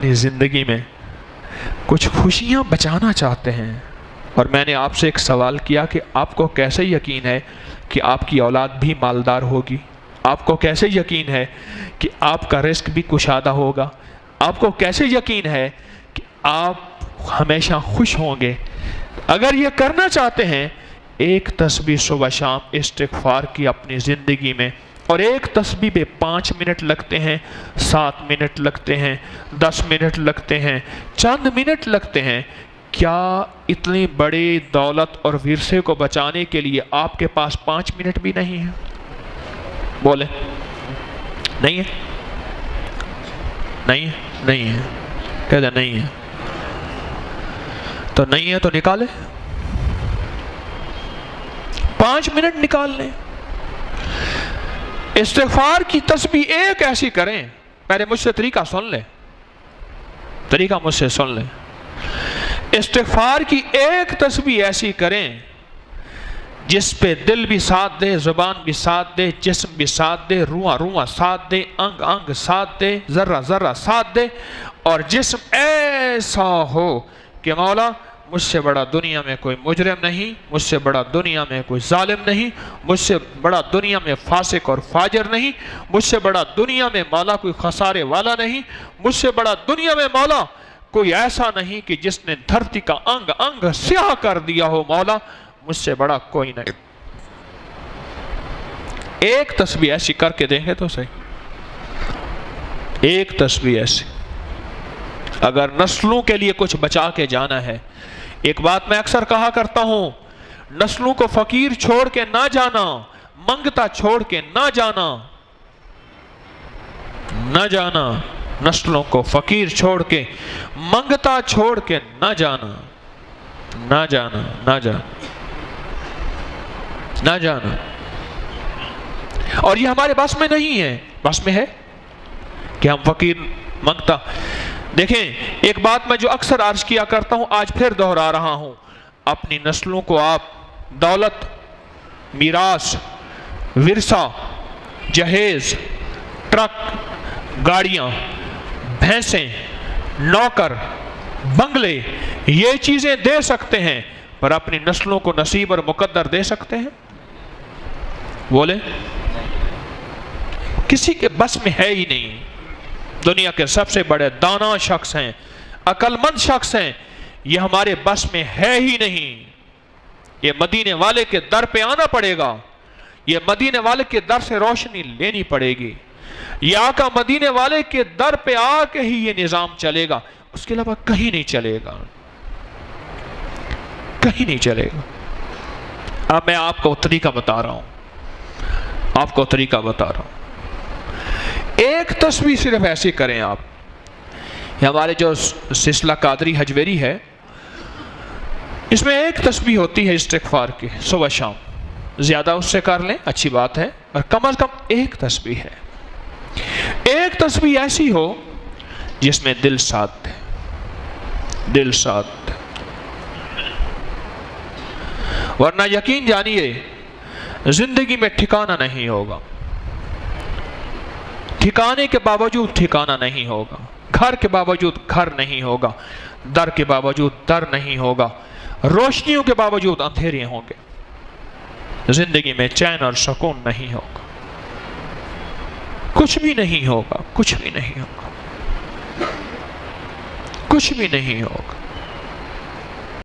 اپنی زندگی میں کچھ خوشیاں بچانا چاہتے ہیں، اور میں نے آپ سے ایک سوال کیا کہ آپ کو کیسے یقین ہے کہ آپ کی اولاد بھی مالدار ہوگی؟ آپ کو کیسے یقین ہے کہ آپ کا رزق بھی کشادہ ہوگا؟ آپ کو کیسے یقین ہے کہ آپ ہمیشہ خوش ہوں گے؟ اگر یہ کرنا چاہتے ہیں، ایک تسبیح صبح شام استغفار کی اپنی زندگی میں، اور ایک تسبیح پہ 5 منٹ لگتے ہیں، 7 منٹ لگتے ہیں، 10 منٹ لگتے ہیں، چند منٹ لگتے ہیں، کیا اتنی بڑی دولت اور ورثے کو بچانے کے لیے آپ کے پاس 5 منٹ بھی نہیں ہے؟ بولے نہیں ہے؟ نہیں ہے؟ نہیں ہے؟ کہتے ہیں نہیں ہے تو نہیں ہے تو نکالے، 5 منٹ نکال لیں۔ استغفار کی تسبیح ایک ایسی کریں، پہلے مجھ سے طریقہ سن لیں، طریقہ مجھ سے سن لیں۔ استغفار کی ایک تسبیح ایسی کریں جس پہ دل بھی ساتھ دے، زبان بھی ساتھ دے، جسم بھی ساتھ دے، روح روح ساتھ دے، انگ انگ ساتھ دے، ذرہ ذرہ ساتھ دے، اور جسم ایسا ہو کہ مولا مجھ سے بڑا دنیا میں کوئی مجرم نہیں، مجھ سے بڑا دنیا میں کوئی ظالم نہیں، مجھ سے بڑا دنیا میں فاسق اور فاجر نہیں، مجھ سے بڑا دنیا میں مولا کوئی خسارے والا نہیں، مجھ سے بڑا دنیا میں مولا کوئی ایسا نہیں کہ جس نے دھرتی کا انگ انگ سیاہ کر دیا ہو، مولا مجھ سے بڑا کوئی نہیں۔ ایک تسبیح ایسی کر کے دیکھیں تو صحیح، ایک تسبیح ایسی، اگر نسلوں کے لیے کچھ بچا کے جانا ہے۔ ایک بات میں اکثر کہا کرتا ہوں، نسلوں کو فقیر چھوڑ کے نہ جانا، منگتا چھوڑ کے نہ جانا، نہ جانا، نسلوں کو فقیر چھوڑ کے منگتا چھوڑ کے نہ جانا، نہ جانا، نہ جانا، نہ جانا۔ اور یہ ہمارے بس میں نہیں ہے، بس میں ہے کہ ہم فقیر منگتا۔ دیکھیں ایک بات میں جو اکثر عرض کیا کرتا ہوں، آج پھر دہرا رہا ہوں، اپنی نسلوں کو آپ دولت، میراث، ورثہ، جہیز، ٹرک، گاڑیاں، بھینسیں، نوکر، بنگلے، یہ چیزیں دے سکتے ہیں، پر اپنی نسلوں کو نصیب اور مقدر دے سکتے ہیں؟ بولے کسی کے بس میں ہے ہی نہیں۔ دنیا کے سب سے بڑے دانا شخص ہیں، عقل مند شخص ہیں، یہ ہمارے بس میں ہے ہی نہیں۔ یہ مدینے والے کے در پہ آنا پڑے گا، یہ مدینے والے کے در سے روشنی لینی پڑے گی، یہ آقا مدینے والے کے در پہ آ کے ہی یہ نظام چلے گا، اس کے علاوہ کہیں نہیں چلے گا، کہیں نہیں چلے گا۔ اب میں آپ کو طریقہ بتا رہا ہوں، آپ کو طریقہ بتا رہا ہوں۔ ایک تسبیح صرف ایسی کریں آپ، یہ ہمارے جو سلسلہ قادری حجویری ہے، اس میں ایک تسبیح ہوتی ہے استغفار کی صبح شام، زیادہ اس سے کر لیں اچھی بات ہے، اور کم از کم ایک تسبیح ہے۔ ایک تسبیح ایسی ہو جس میں دل ساتھ دے، دل ساتھ دے، ورنہ یقین جانیے زندگی میں ٹھکانہ نہیں ہوگا، ٹھکانے کے باوجود ٹھکانہ نہیں ہوگا، گھر کے باوجود گھر نہیں ہوگا، در کے باوجود در نہیں ہوگا، روشنیوں کے باوجود اندھیرے ہوں گے، زندگی میں چین اور سکون نہیں ہوگا، کچھ بھی نہیں ہوگا، کچھ بھی نہیں ہوگا، کچھ بھی نہیں ہوگا۔